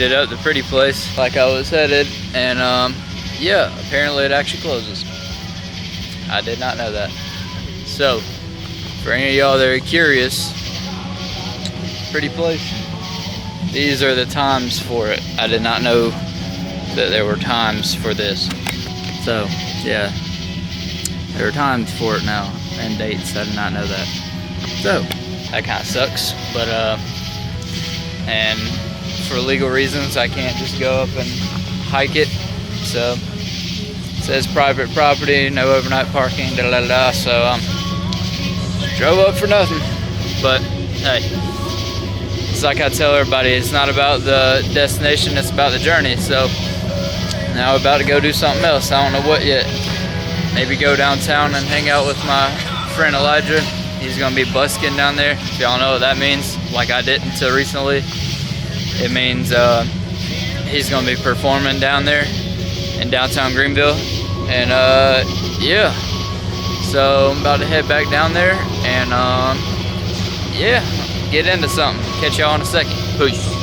it up, the pretty place, like I was headed, and yeah, apparently it actually closes. I did not know that. So, for any of y'all that are curious, pretty place. These are the times for it. I did not know that there were times for this. So, yeah, there are times for it now, and dates. I did not know that. So, that kind of sucks, but and for legal reasons, I can't just go up and hike it. So, it says private property, no overnight parking, da da da. So, drove up for nothing. But hey, it's like I tell everybody, it's not about the destination, it's about the journey. So, now we're about to go do something else. I don't know what yet. Maybe go downtown and hang out with my friend Elijah. He's gonna be busking down there. If y'all know what that means, like I didn't until recently. It means he's gonna be performing down there in downtown Greenville. And yeah, so I'm about to head back down there and yeah, get into something. Catch y'all in a second. Peace.